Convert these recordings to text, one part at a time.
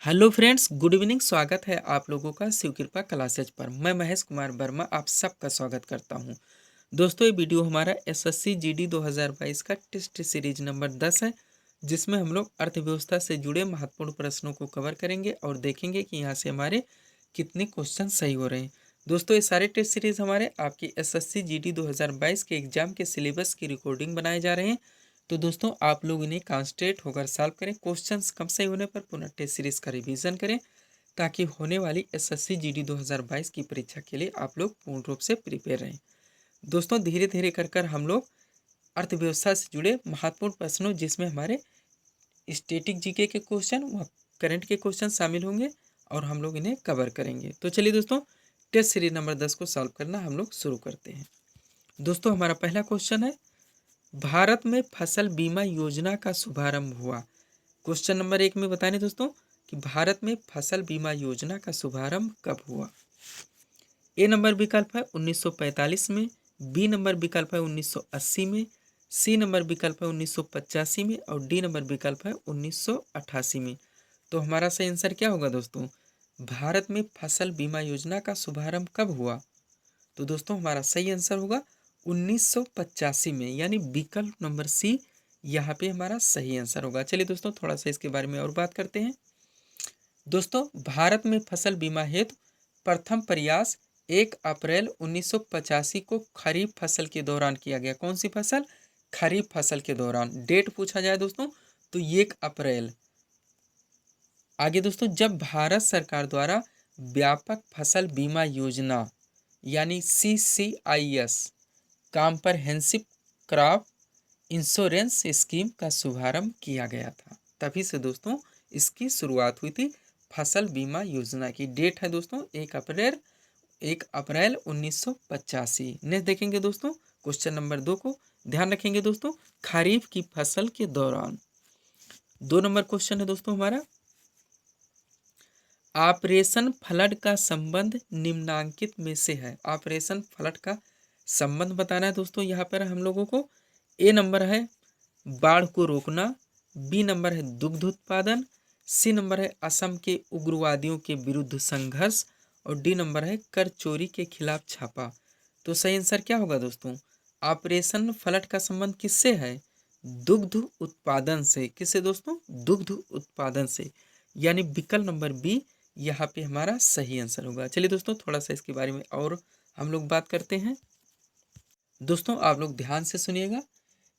Hello friends, good evening. स्वागत है आप लोगों का शिव कृपा क्लासेज पर। मैं महेश कुमार वर्मा आप सबका स्वागत करता हूं। दोस्तों, ये वीडियो हमारा एसएससी जीडी 2022 का टेस्ट सीरीज नंबर 10 है, जिसमें हम लोग अर्थव्यवस्था से जुड़े महत्वपूर्ण प्रश्नों को कवर करेंगे और देखेंगे कि यहाँ से हमारे कितने क्वेश्चन सही हो रहे हैं। दोस्तों, ये सारे टेस्ट सीरीज हमारे आपकी एसएससी जीडी 2022 के एग्जाम के सिलेबस की रिकॉर्डिंग बनाए जा रहे हैं। तो दोस्तों, आप लोग इन्हें कॉन्सेंट्रेट होकर सॉल्व करें। क्वेश्चंस कम सही होने पर पुनः टेस्ट सीरीज का रिवीजन करें, ताकि होने वाली एसएससी जीडी 2022 की परीक्षा के लिए आप लोग पूर्ण रूप से प्रिपेयर रहें। दोस्तों, धीरे धीरे कर कर हम लोग अर्थव्यवस्था से जुड़े महत्वपूर्ण प्रश्नों, जिसमें हमारे स्टैटिक जीके के क्वेश्चन व करंट के क्वेश्चन शामिल होंगे, और हम लोग इन्हें कवर करेंगे। तो चलिए दोस्तों, टेस्ट सीरीज नंबर 10 को सॉल्व करना हम लोग शुरू करते हैं। दोस्तों, हमारा पहला क्वेश्चन है, भारत में फसल बीमा योजना का शुभारंभ हुआ। क्वेश्चन नंबर 1 में बताने दोस्तों कि भारत में फसल बीमा योजना का शुभारंभ कब हुआ। ए नंबर विकल्प है 1945 में, बी नंबर विकल्प है 1980 में, सी नंबर विकल्प है 1985 में, और डी नंबर विकल्प है 1988 में। तो हमारा सही आंसर क्या होगा दोस्तों? भारत में फसल बीमा योजना का शुभारंभ कब हुआ? तो दोस्तों, हमारा सही आंसर होगा 1985 में, यानी विकल्प नंबर सी यहाँ पे हमारा सही आंसर होगा। चलिए दोस्तों, थोड़ा सा इसके बारे में और बात करते हैं। दोस्तों, भारत में फसल बीमा हेतु प्रथम प्रयास 1 अप्रैल 1985 को खरीफ फसल के दौरान किया गया। कौन सी फसल? खरीफ फसल के दौरान। डेट पूछा जाए दोस्तों तो 1 अप्रैल। आगे दोस्तों, जब भारत सरकार द्वारा व्यापक फसल बीमा योजना यानी CCIS comprehensive crop insurance scheme का शुभारंभ किया गया था। तभी से दोस्तों इसकी शुरुआत हुई थी फसल बीमा योजना की। डेट है दोस्तों 1 अप्रैल 1985। नेक्स्ट देखेंगे दोस्तों क्वेश्चन नंबर 2 को। ध्यान रखेंगे दोस्तों, खरीफ की फसल के दौरान। 2 नंबर क्वेश्चन है दोस्तों हमारा, ऑपरेशन फ्लड का संबंध निम्नांकित में से है। ऑपरेशन फ्लड का संबंध बताना है दोस्तों यहाँ पर हम लोगों को। ए नंबर है बाढ़ को रोकना, बी नंबर है दुग्ध उत्पादन, सी नंबर है असम के उग्रवादियों के विरुद्ध संघर्ष, और डी नंबर है कर चोरी के खिलाफ छापा। तो सही आंसर क्या होगा दोस्तों? ऑपरेशन फ्लड का संबंध किससे है? दुग्ध उत्पादन से। किससे दोस्तों? दुग्ध उत्पादन से, यानी विकल्प नंबर बी यहाँ पे हमारा सही आंसर होगा। चलिए दोस्तों, थोड़ा सा इसके बारे में और हम लोग बात करते हैं। दोस्तों, आप लोग ध्यान से सुनिएगा।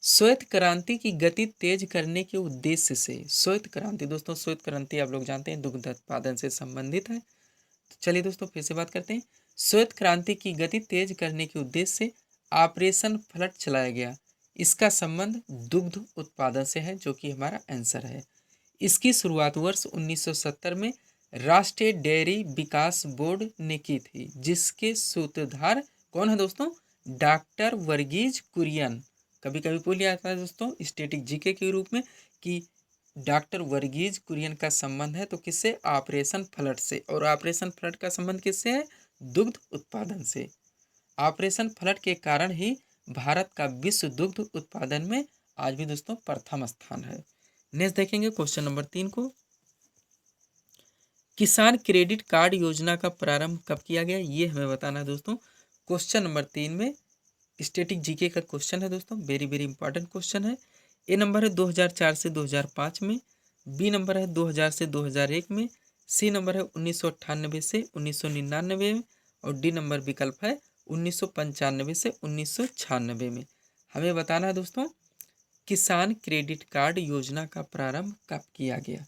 श्वेत क्रांति की गति तेज करने के उद्देश्य से, श्वेत क्रांति दोस्तों, श्वेत क्रांति आप लोग जानते हैं दुग्ध उत्पादन से संबंधित है। तो चलिए दोस्तों फिर से बात करते हैं। श्वेत क्रांति की गति तेज करने के उद्देश्य से ऑपरेशन फ्लड चलाया गया। इसका संबंध दुग्ध उत्पादन से है, जो कि हमारा आंसर है। इसकी शुरुआत वर्ष 1970 में राष्ट्रीय डेयरी विकास बोर्ड ने की थी, जिसके सूत्रधार कौन है दोस्तों? डॉक्टर वर्गीज कुरियन। कभी कभी पूछ लिया जाता है दोस्तों स्टैटिक जीके के रूप में कि डॉक्टर वर्गीज कुरियन का संबंध है तो किससे? ऑपरेशन फ्लड से। और ऑपरेशन फ्लड का संबंध किससे है? दुग्ध उत्पादन से। ऑपरेशन फ्लड के कारण ही भारत का विश्व दुग्ध उत्पादन में आज भी दोस्तों प्रथम स्थान है। नेक्स्ट देखेंगे क्वेश्चन नंबर 3 को। किसान क्रेडिट कार्ड योजना का प्रारंभ कब किया गया, ये हमें बताना है दोस्तों। क्वेश्चन नंबर 3 में स्टैटिक जीके का क्वेश्चन है दोस्तों, वेरी वेरी इंपॉर्टेंट क्वेश्चन है। ए नंबर है 2004 से 2005 में, बी नंबर है 2000 से 2001 में, सी नंबर है 1998 से 1999 में, और डी नंबर विकल्प है 1995 से 1996 में। हमें बताना है दोस्तों किसान क्रेडिट कार्ड योजना का प्रारंभ कब किया गया।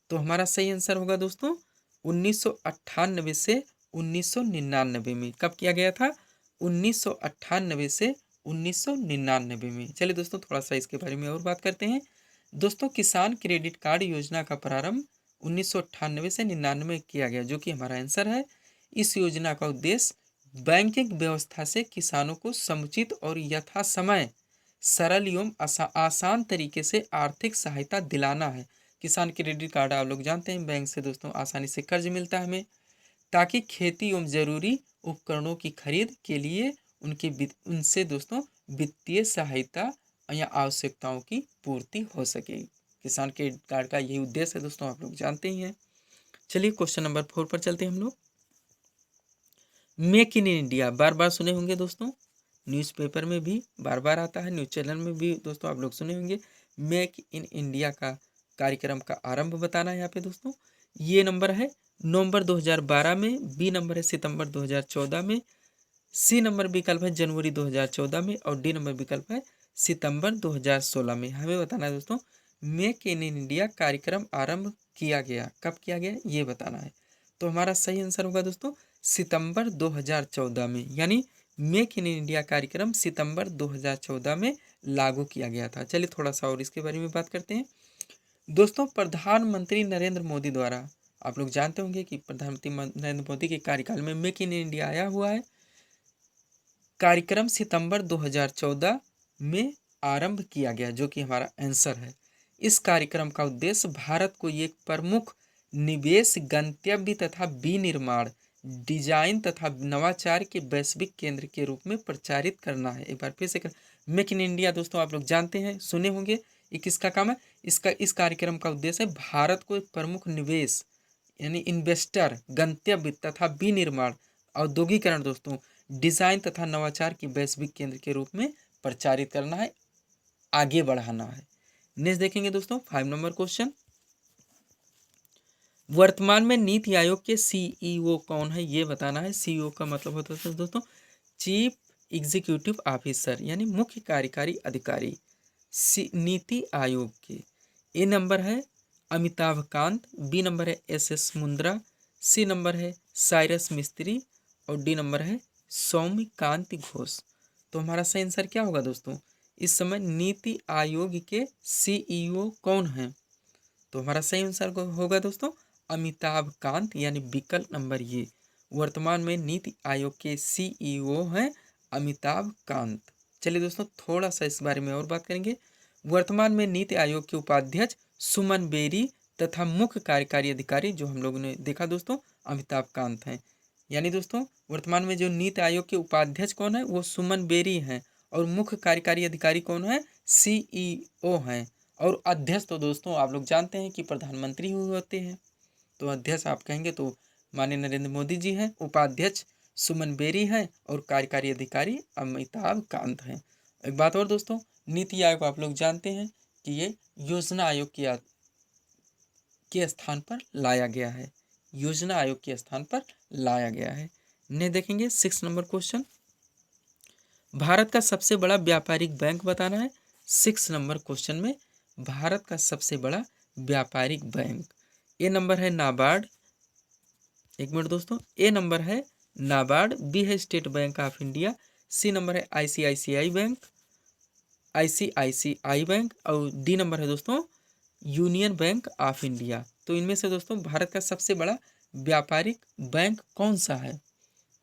तो हमारा सही आंसर होगा दोस्तों 1998 से 1999 में। कब किया गया था? 1998 से 1999 में। चलिए दोस्तों, थोड़ा सा इसके बारे में और बात करते हैं। दोस्तों, किसान क्रेडिट कार्ड योजना का प्रारंभ 1998 से 99 में किया गया, जो कि हमारा आंसर है। इस योजना का उद्देश्य बैंकिंग व्यवस्था से किसानों को समुचित और यथा समय सरल एवं आसान तरीके से आर्थिक सहायता दिलाना है। किसान क्रेडिट कार्ड आप लोग जानते हैं, बैंक से दोस्तों आसानी से कर्ज मिलता है हमें, ताकि खेती एवं जरूरी उपकरणों की खरीद के लिए उनसे दोस्तों वित्तीय सहायता या आवश्यकताओं की पूर्ति हो सके। किसान क्रेडिट कार्ड का यही उद्देश्य है दोस्तों, आप लोग जानते ही हैं। चलिए क्वेश्चन नंबर 4 पर चलते हैं हम लोग। मेक इन इंडिया बार बार सुने होंगे दोस्तों, न्यूज़पेपर में भी बार बार आता है, न्यूज़ चैनल में भी दोस्तों आप लोग सुने होंगे। मेक इन इंडिया का कार्यक्रम का आरंभ बताना है यहाँ पे दोस्तों। ये नंबर है नवंबर 2012 में, बी नंबर है सितंबर 2014 में, सी नंबर विकल्प है जनवरी 2014 में और डी नंबर विकल्प है सितंबर 2016 में। हमें बताना है दोस्तों मेक इन इंडिया कार्यक्रम आरंभ किया गया, कब किया गया ये बताना है। तो हमारा सही आंसर होगा दोस्तों सितंबर 2014 में, यानी मेक इन इंडिया कार्यक्रम सितंबर 2014 में लागू किया गया था। चलिए थोड़ा सा और इसके बारे में बात करते हैं दोस्तों। प्रधानमंत्री नरेंद्र मोदी द्वारा, आप लोग जानते होंगे कि प्रधानमंत्री नरेंद्र मोदी के कार्यकाल में मेक इन इंडिया आया हुआ है। कार्यक्रम सितंबर 2014 में आरंभ किया गया, जो कि हमारा आंसर है। इस कार्यक्रम का उद्देश्य भारत को एक प्रमुख निवेश गंतव्य तथा विनिर्माण, डिजाइन तथा नवाचार के वैश्विक केंद्र के रूप में प्रचारित करना है। एक बार फिर से मेक इन इंडिया दोस्तों आप लोग जानते हैं, सुने होंगे, ये किसका काम है? इस कार्यक्रम का उद्देश्य है भारत को एक प्रमुख निवेश यानी इन्वेस्टर गंतव्य तथा विनिर्माण, औद्योगिकरण दोस्तों, डिजाइन तथा नवाचार की वैश्विक केंद्र के रूप में प्रचारित करना है, आगे बढ़ाना है। नेक्स्ट देखेंगे दोस्तों 5 नंबर क्वेश्चन। वर्तमान में नीति आयोग के सीईओ कौन है ये बताना है। सीईओ का मतलब होता है दोस्तों चीफ एग्जीक्यूटिव ऑफिसर, यानी मुख्य कार्यकारी अधिकारी नीति आयोग के। ए नंबर है अमिताभ कांत, बी नंबर है एस मुंद्रा, सी नंबर है साइरस मिस्त्री और डी नंबर है सौम्यकांत घोष। तो हमारा सही आंसर क्या होगा दोस्तों? इस समय नीति आयोग के सीईओ कौन हैं? तो हमारा सही आंसर होगा दोस्तों अमिताभ कांत, यानी विकल्प नंबर ये। वर्तमान में नीति आयोग के सीईओ हैं अमिताभ कांत। चलिए दोस्तों थोड़ा सा इस बारे में और बात करेंगे। वर्तमान में नीति आयोग के उपाध्यक्ष सुमन बेरी तथा मुख्य कार्यकारी अधिकारी, जो हम लोगों ने देखा दोस्तों, अमिताभ कांत हैं। यानी दोस्तों वर्तमान में जो नीति आयोग के उपाध्यक्ष कौन है? वो सुमन बेरी हैं और मुख्य कार्यकारी अधिकारी कौन है? सीईओ हैं। और अध्यक्ष तो दोस्तों आप लोग जानते हैं कि प्रधानमंत्री होते हैं, तो अध्यक्ष आप कहेंगे तो माननीय नरेंद्र मोदी जी हैं, उपाध्यक्ष सुमन बेरी हैं और कार्यकारी अधिकारी अमिताभ कांत हैं। एक बात और दोस्तों, नीति आयोग आप लोग जानते हैं कि ये योजना आयोग के स्थान पर लाया गया है, योजना आयोग के स्थान पर लाया गया है। ने देखेंगे 6 नंबर क्वेश्चन। भारत का सबसे बड़ा व्यापारिक बैंक बताना है। 6 नंबर क्वेश्चन में भारत का सबसे बड़ा व्यापारिक बैंक, ए नंबर है नाबार्ड, एक मिनट दोस्तों, ए नंबर है नाबार्ड, बी है State Bank of India, C number है आईसीआईसीआई बैंक और डी नंबर है दोस्तों यूनियन बैंक ऑफ इंडिया। तो इनमें से दोस्तों भारत का सबसे बड़ा व्यापारिक बैंक कौन सा है?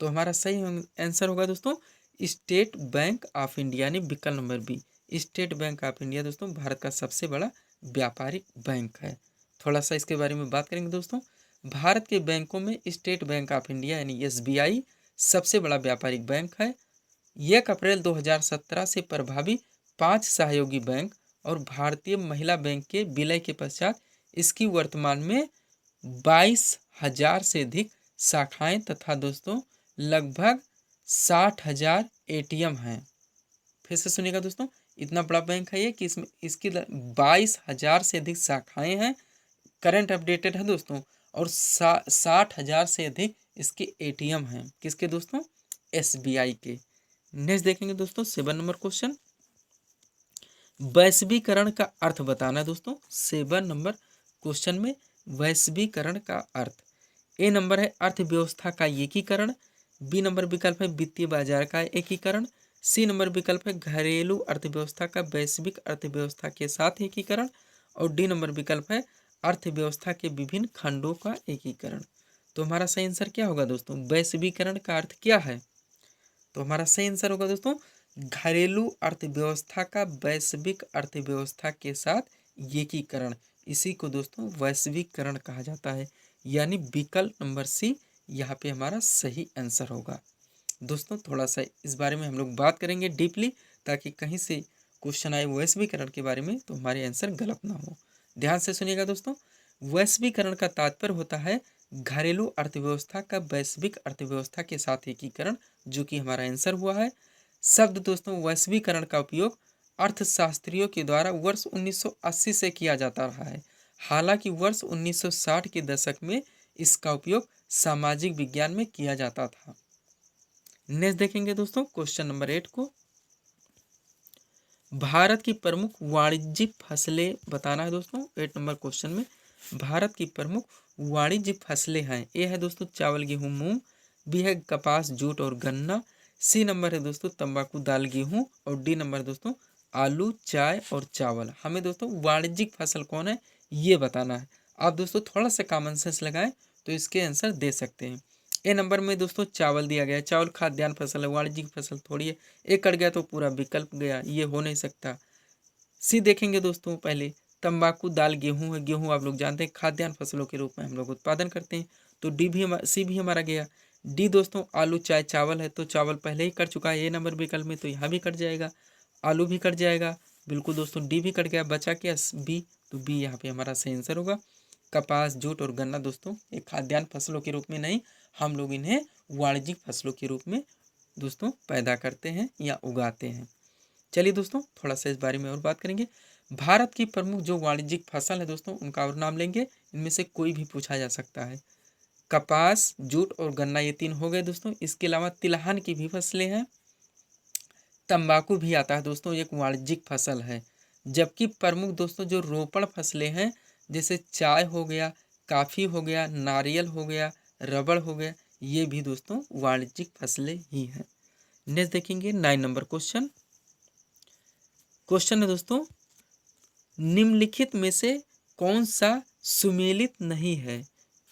तो हमारा सही आंसर होगा दोस्तों स्टेट बैंक ऑफ इंडिया, यानी विकल्प number B. State Bank of India दोस्तों भारत का सबसे बड़ा व्यापारिक बैंक है। थोड़ा सा इसके बारे में बात करेंगे दोस्तों। भारत के बैंकों में स्टेट बैंक ऑफ इंडिया यानी एसबीआई सबसे बड़ा व्यापारिक बैंक है। 1 अप्रैल 2017 से प्रभावी 5 सहयोगी बैंक और भारतीय महिला बैंक के विलय के पश्चात इसकी वर्तमान में 22,000 से अधिक शाखाएं तथा दोस्तों लगभग 60,000 एटीएम हैं। फिर से सुनिएगा दोस्तों, इतना बड़ा बैंक है ये कि इसकी 22,000 से अधिक शाखाएं हैं, करंट अपडेटेड है दोस्तों, और 60,000 से अधिक इसके एटीएम हैं। किसके दोस्तों? एसबीआई के। नेक्स्ट देखेंगे दोस्तों 7 नंबर क्वेश्चन। वैश्वीकरण का अर्थ बताना है दोस्तों। 7 नंबर क्वेश्चन में वैश्वीकरण का अर्थ, ए नंबर है अर्थव्यवस्था का एकीकरण, बी नंबर विकल्प है वित्तीय बाजार का एकीकरण, सी नंबर विकल्प है घरेलू अर्थव्यवस्था का वैश्विक अर्थव्यवस्था के साथ एकीकरण और डी नंबर विकल्प है अर्थव्यवस्था के विभिन्न खंडों का एकीकरण। तो हमारा सही आंसर क्या होगा दोस्तों? वैश्वीकरण का अर्थ क्या है? तो हमारा सही आंसर होगा दोस्तों घरेलू अर्थव्यवस्था का वैश्विक अर्थव्यवस्था के साथ एकीकरण। इसी को दोस्तों वैश्वीकरण कहा जाता है, यानी विकल्प नंबर सी यहाँ पे हमारा सही आंसर होगा। दोस्तों थोड़ा सा इस बारे में हम लोग बात करेंगे डीपली, ताकि कहीं से क्वेश्चन आए वैश्वीकरण के बारे में तो हमारे आंसर गलत ना हो। ध्यान से सुनिएगा दोस्तों। वैश्वीकरण का तात्पर्य होता है घरेलू अर्थव्यवस्था का वैश्विक अर्थव्यवस्था के साथ एकीकरण, जो कि हमारा आंसर हुआ है। शब्द दोस्तों वैश्वीकरण का उपयोग अर्थशास्त्रियों के द्वारा वर्ष 1980 से किया जाता रहा है। हालांकि वर्ष 1960 के दशक में इसका उपयोग सामाजिक विज्ञान में किया जाता था। नेक्स्ट देखेंगे दोस्तों क्वेश्चन नंबर 8 को। भारत की प्रमुख वाणिज्यिक फसलें बताना है दोस्तों। 8 नंबर क्वेश्चन में भारत की प्रमुख वाणिज्यिक फसलें हैं। ए है दोस्तों चावल गेहूं मूंग, बी है कपास जूट और गन्ना, सी नंबर है दोस्तों तंबाकू दाल गेहूं और डी नंबर दोस्तों आलू चाय और चावल। हमें दोस्तों वाणिज्यिक फसल कौन है ये बताना है। आप दोस्तों थोड़ा सा कॉमन सेंस लगाएं तो इसके आंसर दे सकते हैं। ए नंबर में दोस्तों चावल दिया गया है। चावल खाद्यान्न फसल है, वाणिज्यिक फसल थोड़ी है। एक कट गया तो पूरा विकल्प गया, ये हो नहीं सकता। सी देखेंगे दोस्तों पहले तंबाकू दाल गेहूं है। गेहूं आप लोग जानते हैं खाद्यान्न फसलों के रूप में हम लोग उत्पादन करते हैं, तो डी भी सी भी हमारा गया। डी दोस्तों आलू चाय चावल है, तो चावल पहले ही कट चुका है ए नंबर विकल्प में, तो यहाँ भी कट जाएगा। आलू भी कट जाएगा, बिल्कुल दोस्तों डी भी कट गया, बचा क्या बी, तो बी यहाँ पे हमारा सही आंसर होगा। कपास जूट और गन्ना दोस्तों ये खाद्यान्न फसलों के रूप में नहीं, हम लोग इन्हें वाणिज्यिक फसलों के रूप में दोस्तों पैदा करते हैं या उगाते हैं। चलिए दोस्तों थोड़ा सा इस बारे में और बात करेंगे। भारत की प्रमुख जो वाणिज्यिक फसल है दोस्तों उनका और नाम लेंगे, इनमें से कोई भी पूछा जा सकता है। कपास जूट और गन्ना ये 3 हो गए दोस्तों। इसके अलावा तिलहन की भी फसलें हैं, तंबाकू भी आता है दोस्तों, एक वाणिज्यिक फसल है। जबकि प्रमुख दोस्तों जो रोपण फसलें हैं जैसे चाय हो गया, काफ़ी हो गया, नारियल हो गया, रबड़ हो गया, ये भी दोस्तों वाणिज्यिक फसलें ही हैं। नेक्स्ट देखेंगे 9 नंबर क्वेश्चन। क्वेश्चन है दोस्तों निम्नलिखित में से कौन सा सुमेलित नहीं है।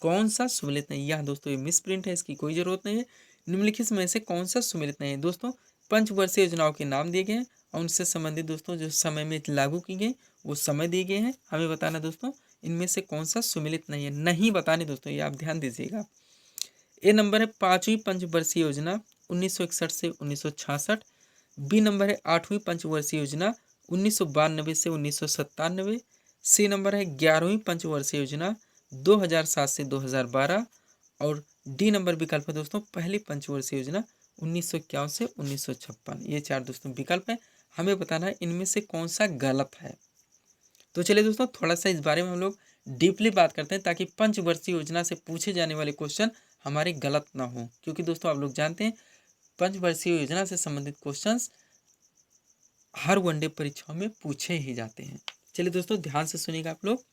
कौन सा सुमेलित नहीं, यहाँ दोस्तों ये मिस प्रिंट है, इसकी कोई ज़रूरत नहीं है। निम्नलिखित में से कौन सा सुमेलित नहीं है दोस्तों। पंचवर्षीय योजनाओं के नाम दिए गए हैं और उनसे संबंधित दोस्तों जो समय में लागू की गई वो समय दिए गए हैं। हमें बताना दोस्तों इनमें से कौन सा सुमेलित नहीं है, नहीं बताने दोस्तों, ये आप ध्यान दीजिएगा। ए नंबर है 5वीं पंचवर्षीय योजना 1961 से 1966। बी नंबर है 8वीं पंचवर्षीय योजना 1992 से 1997। सी नंबर है 11वीं पंचवर्षीय योजना 2007 से 2012 और डी नंबर विकल्प है दोस्तों पहली पंचवर्षीय योजना 1951 से 1956। ये 4 दोस्तों विकल्प है, हमें बताना है इनमें से कौन सा गलत है। तो चलिए दोस्तों थोड़ा सा इस बारे में हम लोग डीपली बात करते हैं ताकि पंचवर्षीय योजना से पूछे जाने वाले क्वेश्चन हमारे गलत ना हो, क्योंकि दोस्तों आप लोग जानते हैं पंचवर्षीय योजना से संबंधित क्वेश्चंस हर वनडे परीक्षाओं में पूछे ही जाते हैं। चलिए दोस्तों ध्यान से सुनिएगा आप लोग।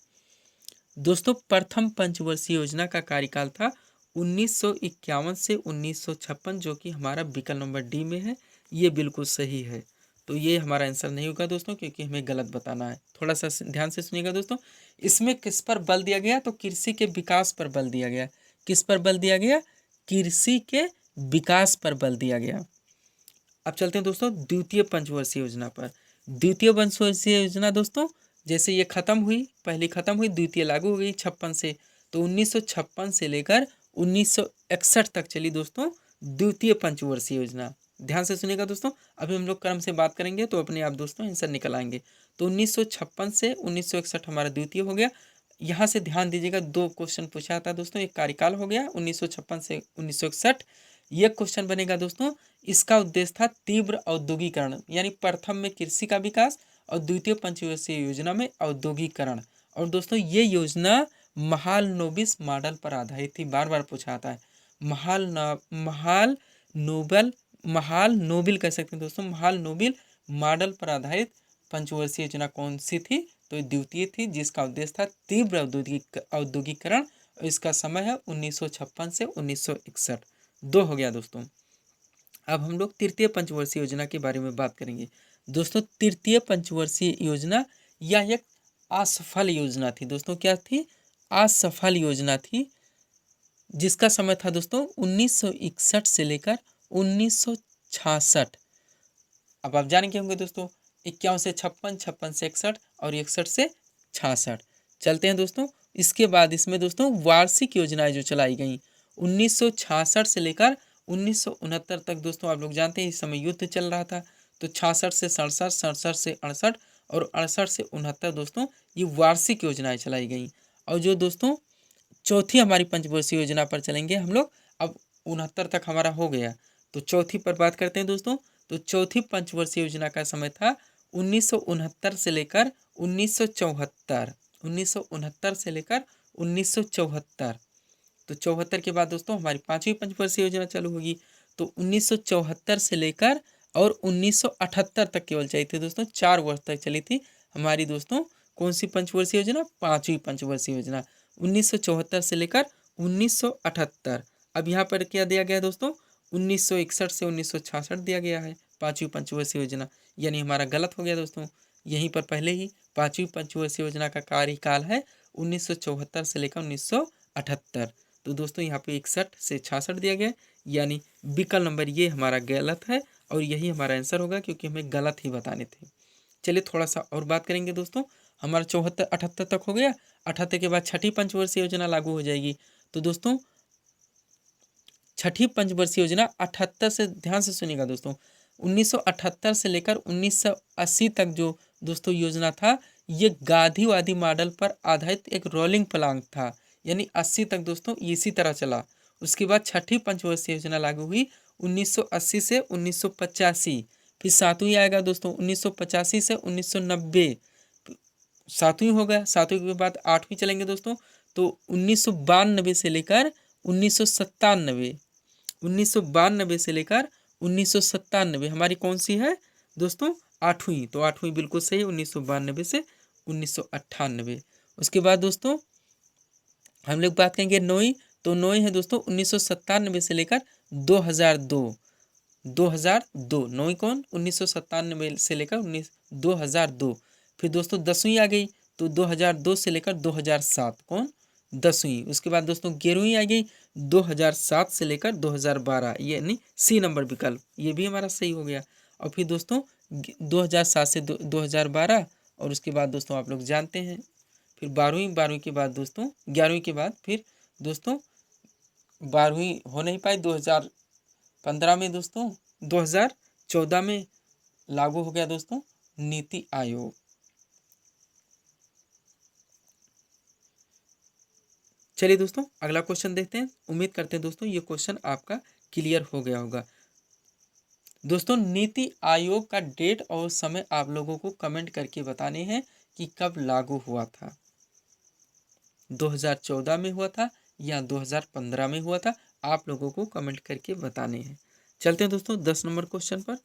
दोस्तों प्रथम पंचवर्षीय योजना का कार्यकाल था 1951 से 1956, जो कि हमारा विकल्प नंबर डी में है, ये बिल्कुल सही है। तो ये हमारा आंसर नहीं होगा दोस्तों, क्योंकि हमें गलत बताना है। थोड़ा सा ध्यान से सुनिएगा दोस्तों। इसमें किस पर बल दिया गया, तो कृषि के विकास पर बल दिया गया। किस पर बल दिया गया, कृषि के विकास पर बल दिया गया। अब चलते हैं दोस्तों द्वितीय पंचवर्षीय योजना पर। द्वितीय पंचवर्षीय योजना दोस्तों जैसे ये खत्म हुई, पहली खत्म हुई, द्वितीय लागू हो गई 56 से, तो 1956 से लेकर 1961 तक चली दोस्तों द्वितीय पंचवर्षीय योजना। ध्यान से सुनिएगा दोस्तों, अभी हम लोग क्रम से बात करेंगे तो अपने आप दोस्तों आंसर निकल आएंगे। तो 1956 से 1961 हमारा द्वितीय हो गया। यहाँ से ध्यान दीजिएगा, 2 क्वेश्चन पूछा था दोस्तों, एक कार्यकाल हो गया 1956 से 1961। ये क्वेश्चन बनेगा दोस्तों, इसका उद्देश्य था तीव्र औद्योगिकरण, यानी प्रथम में कृषि का विकास और द्वितीय पंचवर्षीय योजना में औद्योगिकरण। और दोस्तों ये योजना महालनोबिस मॉडल पर आधारित थी, बार बार पूछा आता है। महालनोबिल कह सकते हैं दोस्तों, महालनोबिल मॉडल पर आधारित पंचवर्षीय योजना कौन सी थी, तो द्वितीय थी, जिसका उद्देश्य था तीव्र औद्योगिकरण। इसका समय है 1956 से 1961। 2 हो गया दोस्तों। अब हम लोग तृतीय पंचवर्षीय योजना के बारे में बात करेंगे। दोस्तों तृतीय पंचवर्षीय योजना यह एक असफल योजना थी दोस्तों। क्या थी, असफल योजना थी, जिसका समय था दोस्तों 1961 से लेकर 1966। अब आप जानेंगे होंगे दोस्तों 51 से 56, 56 से 61 और 61 से 66। चलते हैं दोस्तों, इसके बाद इसमें दोस्तों वार्षिक योजनाएं जो चलाई गई 1966 से लेकर 1969 तक दोस्तों। आप लोग जानते हैं इस समय युद्ध चल रहा था, तो 66 से 67, 67 से 68 और 68 से 69 दोस्तों ये वार्षिक योजनाएं चलाई गई। और जो दोस्तों चौथी हमारी पंचवर्षीय योजना पर चलेंगे हम लोग। अब 69 तक हमारा हो गया, तो चौथी पर बात करते हैं दोस्तों। तो चौथी पंचवर्षीय योजना का समय था 1969 से लेकर 1974। 1969 से लेकर 1974। तो 74 के बाद दोस्तों हमारी पांचवी पंचवर्षीय योजना चालू होगी। तो 1974 से लेकर और 1978 तक केवल चली थी दोस्तों, 4 वर्ष तक चली थी हमारी दोस्तों कौन सी पंचवर्षीय योजना, पांचवी पंचवर्षीय योजना, 1974 से लेकर 1978। अब यहाँ पर क्या दिया गया दोस्तों, 1961 से 1966 दिया गया है पांचवी पंचवर्षीय योजना, यानी हमारा गलत हो गया दोस्तों। यहीं पर पहले ही पांचवी पंचवर्षीय योजना का कार्यकाल है 1974 से लेकर 1978। तो दोस्तों यहाँ पे 61 से 66 दिया गया, यानी विकल्प नंबर ये हमारा गलत है और यही हमारा आंसर होगा, क्योंकि हमें गलत ही बताने थे। चलिए थोड़ा सा और बात करेंगे दोस्तों। हमारा 74 78 तक हो गया। 78 के बाद छठी पंचवर्षीय योजना लागू हो जाएगी। तो दोस्तों छठी पंचवर्षीय योजना 78 से, ध्यान से सुनिएगा दोस्तों, 1978 से लेकर 1980 तक जो दोस्तों योजना था, ये गांधीवादी मॉडल पर आधारित एक रोलिंग प्लान था, यानी 80 तक दोस्तों इसी तरह चला। उसके बाद छठी पंचवर्षीय योजना लागू हुई 1980 से 1985। फिर सातवीं आएगा दोस्तों 1985 से 1990, सातवीं हो गया। सातवीं के बाद आठवीं चलेंगे दोस्तों, तो 1992 से लेकर 1997। 1992 से लेकर 1997 हमारी कौन सी है दोस्तों, आठवीं। तो आठवीं बिल्कुल सही है, 1992 से 1998। उसके बाद दोस्तों हम लोग बात करेंगे नौवीं। तो नौवीं है दोस्तों 1997 से लेकर 2002। 2002 नौवीं कौन, 1997 से लेकर 2002। फिर दोस्तों 10वीं आ गई, तो 2002 से लेकर 2007 कौन, 10वीं। उसके बाद दोस्तों 11वीं आ गई 2007 से लेकर 2012, यानी सी नंबर विकल्प, ये भी हमारा सही हो गया। और फिर दोस्तों 2007 से 2012, और उसके बाद दोस्तों आप लोग जानते हैं फिर 12वीं। 12वीं के बाद दोस्तों 11वीं के बाद फिर दोस्तों 12वीं हो नहीं पाई 2015 में दोस्तों, 2014 में लागू हो गया दोस्तों नीति आयोग। चलिए दोस्तों अगला क्वेश्चन देखते हैं। उम्मीद करते हैं दोस्तों ये क्वेश्चन आपका क्लियर हो गया होगा। दोस्तों नीति आयोग का डेट और समय आप लोगों को कमेंट करके बताने हैं कि कब लागू हुआ था। 2014 में हुआ था या 2015 में हुआ था, आप लोगों को कमेंट करके बताने हैं। चलते हैं दोस्तों 10 नंबर क्वेश्चन पर।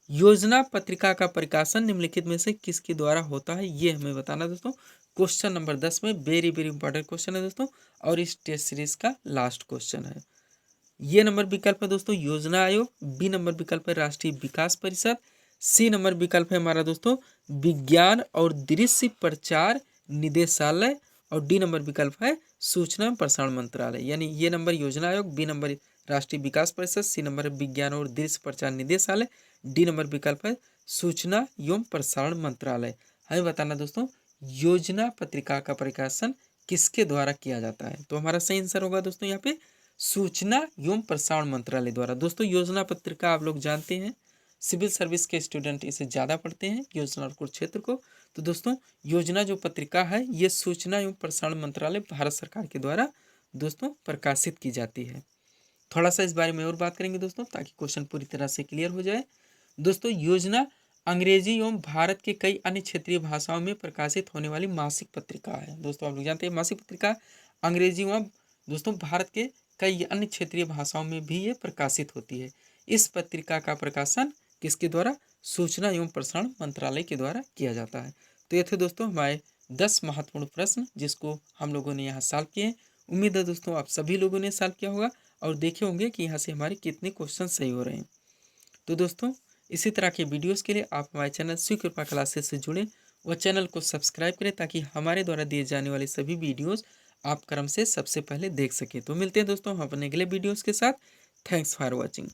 योजना पत्रिका का प्रकाशन निम्नलिखित में से किसके द्वारा होता है, ये हमें बताना दोस्तों। क्वेश्चन नंबर 10 में वेरी वेरी इंपॉर्टेंट क्वेश्चन है दोस्तों, और इस टेस्ट सीरीज का लास्ट क्वेश्चन है। ये नंबर विकल्प है दोस्तों योजना आयोग, बी नंबर विकल्प है राष्ट्रीय विकास परिषद, सी नंबर विकल्प है हमारा दोस्तों विज्ञान और दृश्य प्रचार निदेशालय, और डी नंबर विकल्प है सूचना प्रसारण मंत्रालय। यानी ये नंबर योजना आयोग, बी नंबर राष्ट्रीय विकास परिषद, सी नंबर विज्ञान और दृश्य प्रचार निदेशालय, डी नंबर विकल्प है सूचना एवं प्रसारण मंत्रालय। हमें बताना दोस्तों योजना पत्रिका का प्रकाशन किसके द्वारा किया जाता है। तो हमारा सही आंसर होगा दोस्तों यहाँ पे सूचना एवं प्रसारण मंत्रालय द्वारा। दोस्तों योजना पत्रिका आप लोग जानते हैं, सिविल सर्विस के स्टूडेंट इसे ज़्यादा पढ़ते हैं योजना और कुरुक्षेत्र को। तो दोस्तों योजना जो पत्रिका है ये सूचना एवं प्रसारण मंत्रालय भारत सरकार के द्वारा दोस्तों प्रकाशित की जाती है। थोड़ा सा इस बारे में और बात करेंगे दोस्तों ताकि क्वेश्चन पूरी तरह से क्लियर हो जाए। दोस्तों योजना अंग्रेजी एवं भारत के कई अन्य क्षेत्रीय भाषाओं में प्रकाशित होने वाली मासिक पत्रिका है। दोस्तों आप लोग जानते हैं मासिक पत्रिका अंग्रेजी एवं दोस्तों भारत के कई अन्य क्षेत्रीय भाषाओं में भी ये प्रकाशित होती है। इस पत्रिका का प्रकाशन किसके द्वारा, सूचना एवं प्रसारण मंत्रालय के द्वारा किया जाता है। तो ये थे दोस्तों हमारे 10 महत्वपूर्ण प्रश्न जिसको हम लोगों ने यहाँ सॉल्व किए हैं। उम्मीद है दोस्तों आप सभी लोगों ने सॉल्व किया होगा और देखे होंगे कि यहाँ से हमारे कितने क्वेश्चन सही हो रहे हैं। तो दोस्तों इसी तरह के वीडियोस के लिए आप हमारे चैनल शिव कृपा क्लासेस से जुड़ें व चैनल को सब्सक्राइब करें ताकि हमारे द्वारा दिए जाने वाले सभी वीडियोस आप क्रम से सबसे पहले देख सकें। तो मिलते हैं दोस्तों हम अपने अगले वीडियोस के साथ। Thanks for watching.